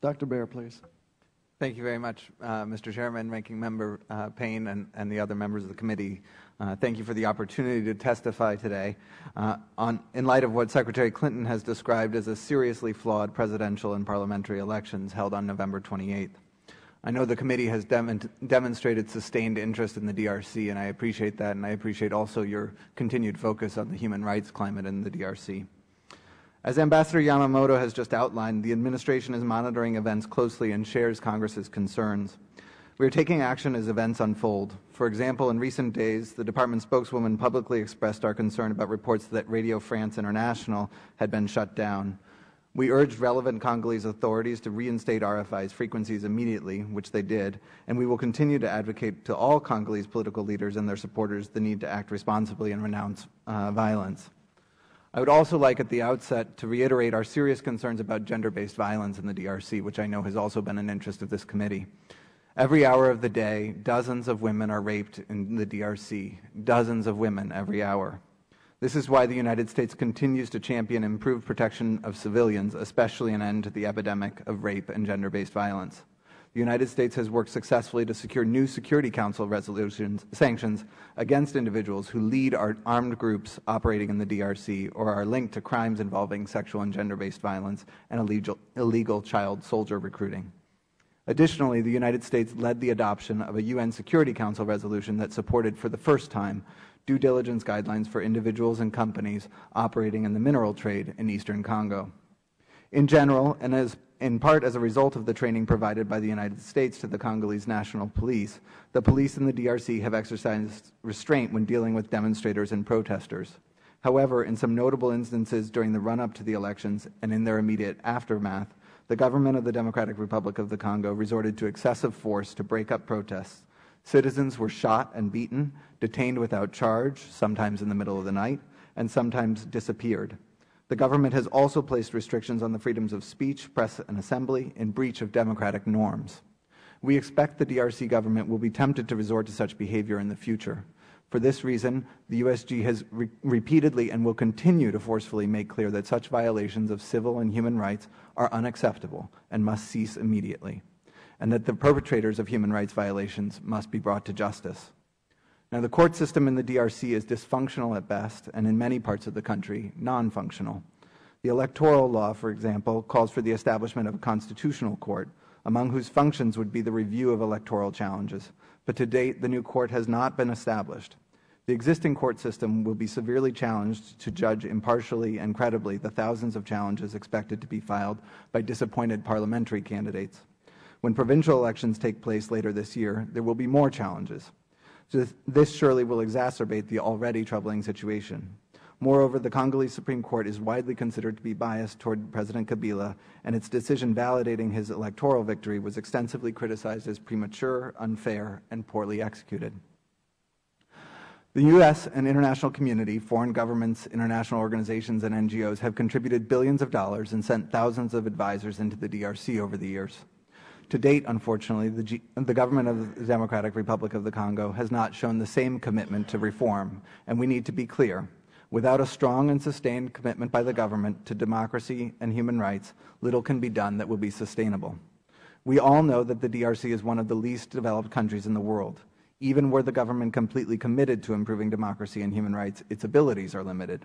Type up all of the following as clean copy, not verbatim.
Dr. Baer, please. Thank you very much, Mr. Chairman, Ranking Member Payne, and the other members of the committee. Thank you for the opportunity to testify today in light of what Secretary Clinton has described as a seriously flawed presidential and parliamentary elections held on November 28th. I know the committee has demonstrated sustained interest in the DRC, and I appreciate that, and I appreciate also your continued focus on the human rights climate in the DRC. As Ambassador Yamamoto has just outlined, the administration is monitoring events closely and shares Congress's concerns. We are taking action as events unfold. For example, in recent days, the Department spokeswoman publicly expressed our concern about reports that Radio France International had been shut down. We urged relevant Congolese authorities to reinstate RFI's frequencies immediately, which they did, and we will continue to advocate to all Congolese political leaders and their supporters the need to act responsibly and renounce violence. I would also like at the outset to reiterate our serious concerns about gender-based violence in the DRC, which I know has also been an interest of this committee. Every hour of the day, dozens of women are raped in the DRC, dozens of women every hour. This is why the United States continues to champion improved protection of civilians, especially an end to the epidemic of rape and gender-based violence. The United States has worked successfully to secure new Security Council sanctions against individuals who lead armed groups operating in the DRC or are linked to crimes involving sexual and gender-based violence and illegal child soldier recruiting. Additionally, the United States led the adoption of a UN Security Council resolution that supported for the first time due diligence guidelines for individuals and companies operating in the mineral trade in eastern Congo. In general, and in part as a result of the training provided by the United States to the Congolese National Police, the police in the DRC have exercised restraint when dealing with demonstrators and protesters. However, in some notable instances during the run-up to the elections and in their immediate aftermath, the government of the Democratic Republic of the Congo resorted to excessive force to break up protests. Citizens were shot and beaten, detained without charge, sometimes in the middle of the night, and sometimes disappeared. The government has also placed restrictions on the freedoms of speech, press, and assembly in breach of democratic norms. We expect the DRC government will be tempted to resort to such behavior in the future. For this reason, the USG has repeatedly and will continue to forcefully make clear that such violations of civil and human rights are unacceptable and must cease immediately, and that the perpetrators of human rights violations must be brought to justice. Now, the court system in the DRC is dysfunctional at best, and in many parts of the country, non-functional. The electoral law, for example, calls for the establishment of a constitutional court, among whose functions would be the review of electoral challenges. But to date, the new court has not been established. The existing court system will be severely challenged to judge impartially and credibly the thousands of challenges expected to be filed by disappointed parliamentary candidates. When provincial elections take place later this year, there will be more challenges. So this surely will exacerbate the already troubling situation. Moreover, the Congolese Supreme Court is widely considered to be biased toward President Kabila, and its decision validating his electoral victory was extensively criticized as premature, unfair, and poorly executed. The U.S. and international community, foreign governments, international organizations, and NGOs have contributed billions of dollars and sent thousands of advisors into the DRC over the years. To date, unfortunately, the government of the Democratic Republic of the Congo has not shown the same commitment to reform, and we need to be clear. Without a strong and sustained commitment by the government to democracy and human rights, little can be done that will be sustainable. We all know that the DRC is one of the least developed countries in the world. Even were the government completely committed to improving democracy and human rights, its abilities are limited.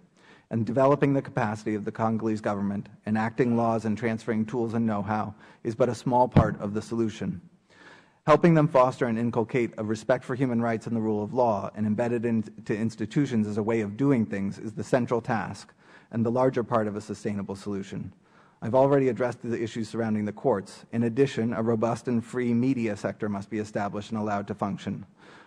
And developing the capacity of the Congolese government, enacting laws and transferring tools and know-how is but a small part of the solution. Helping them foster and inculcate a respect for human rights and the rule of law and embed it into institutions as a way of doing things is the central task and the larger part of a sustainable solution. I've already addressed the issues surrounding the courts. In addition, a robust and free media sector must be established and allowed to function.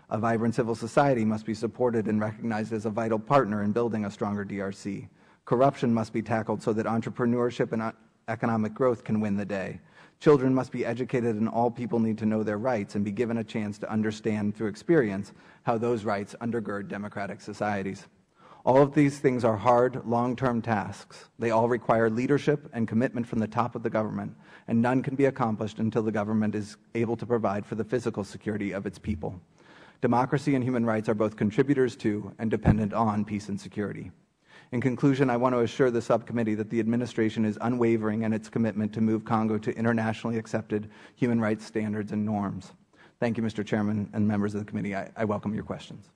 A vibrant civil society must be supported and recognized as a vital partner in building a stronger DRC. Corruption must be tackled so that entrepreneurship and economic growth can win the day. Children must be educated, and all people need to know their rights and be given a chance to understand through experience how those rights undergird democratic societies. All of these things are hard, long-term tasks. They all require leadership and commitment from the top of the government, and none can be accomplished until the government is able to provide for the physical security of its people. Democracy and human rights are both contributors to and dependent on peace and security. In conclusion, I want to assure the subcommittee that the administration is unwavering in its commitment to move Congo to internationally accepted human rights standards and norms. Thank you, Mr. Chairman and members of the committee. I welcome your questions.